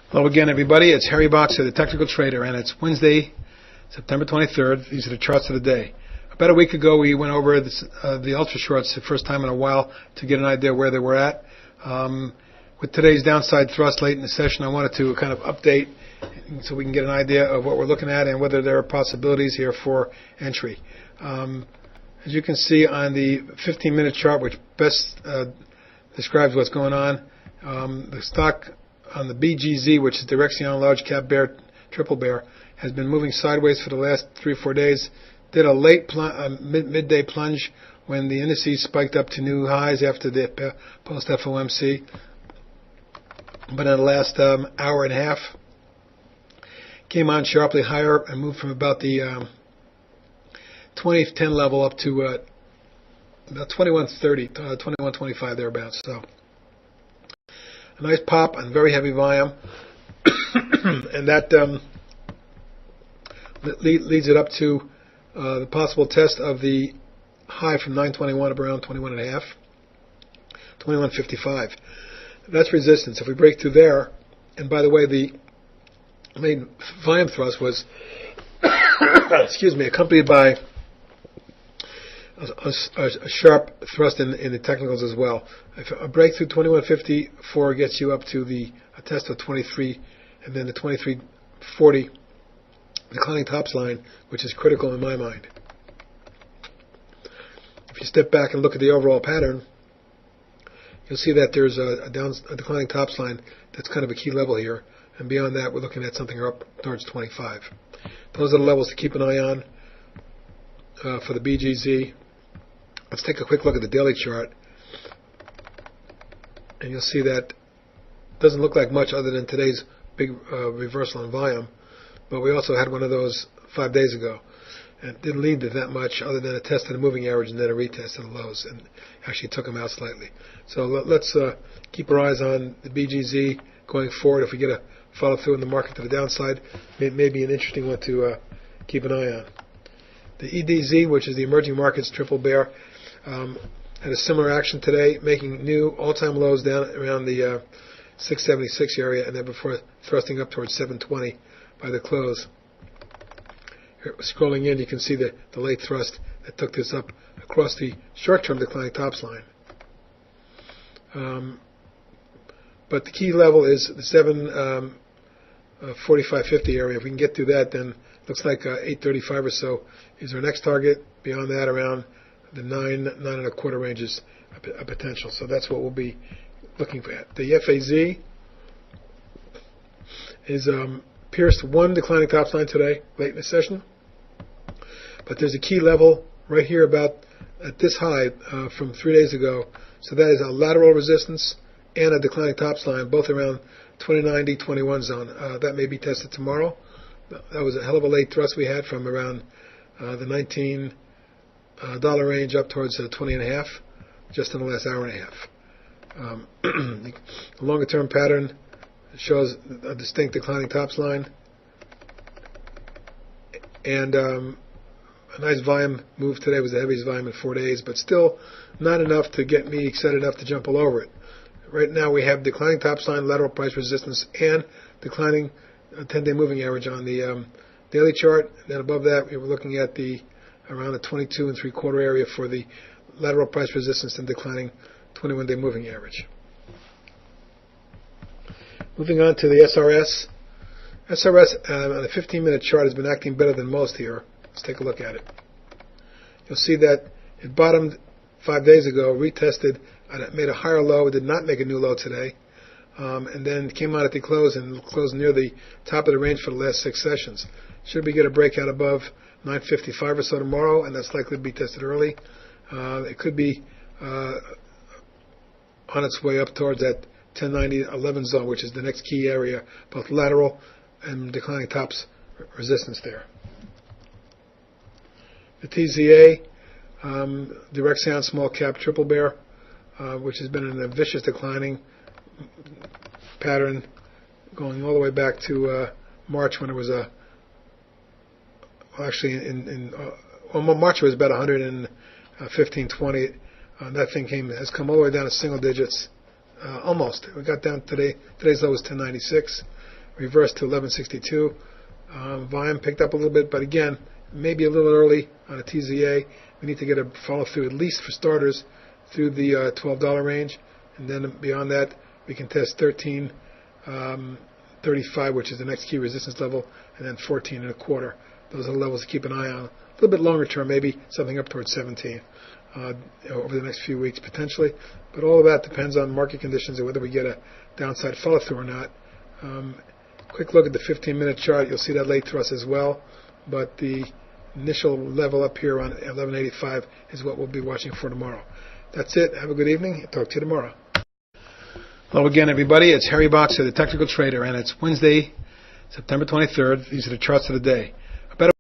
Hello again, everybody. It's Harry Boxer, the Technical Trader, and it's Wednesday, September 23rd. These are the charts of the day. About a week ago, we went over the ultra shorts the first time in a while to get an idea where they were at. With today's downside thrust late in the session, I wanted to kind of update so we can get an idea of what we're looking at and whether there are possibilities here for entry. As you can see on the 15-minute chart, which best describes what's going on, the stock on the BGZ, which is Direxion Large Cap Bear, Triple Bear, has been moving sideways for the last 3 or 4 days. Did a late midday plunge when the indices spiked up to new highs after the post-FOMC. But in the last hour and a half, came on sharply higher and moved from about the 2010 level up to about 2130, 2125 thereabouts. So a nice pop on very heavy volume, and that leads it up to the possible test of the high from 921 up around 21.5, 2155. That's resistance. If we break through there, and by the way, the main volume thrust was, accompanied by a sharp thrust in the technicals as well. If a breakthrough 2154 gets you up to a test of 23, and then the 2340 declining tops line, which is critical in my mind. If you step back and look at the overall pattern, you'll see that there's a declining tops line that's kind of a key level here, and beyond that we're looking at something up towards 25. Those are the levels to keep an eye on for the BGZ. Let's take a quick look at the daily chart, and you'll see that it doesn't look like much other than today's big reversal in volume, but we also had one of those 5 days ago, and it didn't lead to that much other than a test of the moving average and then a retest of the lows, and actually took them out slightly. So let's keep our eyes on the BGZ going forward. If we get a follow through in the market to the downside, it may be an interesting one to keep an eye on. The EDZ, which is the Emerging Markets Triple Bear, had a similar action today, making new all-time lows down around the 676 area, and then before thrusting up towards 720 by the close. Here, scrolling in, you can see the late thrust that took this up across the short-term declining tops line. But the key level is the 745.50 area. If we can get through that, then looks like 835 or so is our next target. Beyond that, around the 9.25 range is a potential. So that's what we'll be looking for. The FAZ is pierced one declining tops line today, late in the session. But there's a key level right here about at this high from 3 days ago. So that is a lateral resistance and a declining tops line, both around 2090, 21 zone. That may be tested tomorrow. That was a hell of a late thrust we had from around the $19 range up towards 20.5, just in the last hour and a half. The longer term pattern shows a distinct declining tops line, and a nice volume move today. Was the heaviest volume in 4 days, but still not enough to get me excited enough to jump all over it. Right now we have declining tops line, lateral price resistance, and declining 10-day moving average on the daily chart. And then above that, we were looking at around the 22 3/4 area for the lateral price resistance and declining 21-day moving average. Moving on to the SRS. SRS on the 15-minute chart has been acting better than most here. Let's take a look at it. You'll see that it bottomed 5 days ago, retested, and it made a higher low. It did not make a new low today. And then came out at the close and closed near the top of the range for the last 6 sessions. Should we get a breakout above 955 or so tomorrow, and that's likely to be tested early, it could be on its way up towards that 1090-11 zone, which is the next key area, both lateral and declining tops resistance there. The TZA, Direxion Small Cap Triple Bear, which has been in a vicious declining pattern going all the way back to March, when it was March was about 115.20. That thing has come all the way down to single digits, almost. We got down today. Today's low was 1096. reversed to 1162. Volume picked up a little bit, but again, maybe a little early on a TZA. We need to get a follow-through, at least for starters, through the $12 range, and then beyond that, we can test 13.35, which is the next key resistance level, and then 14.25. Those are the levels to keep an eye on. A little bit longer term, maybe something up towards 17 over the next few weeks potentially. But all of that depends on market conditions and whether we get a downside follow-through or not. Quick look at the 15-minute chart. You'll see that late to us as well. But the initial level up here on 1185 is what we'll be watching for tomorrow. That's it. Have a good evening. Talk to you tomorrow. Hello again, everybody. It's Harry Boxer, the Technical Trader, and it's Wednesday, September 23rd. These are the charts of the day.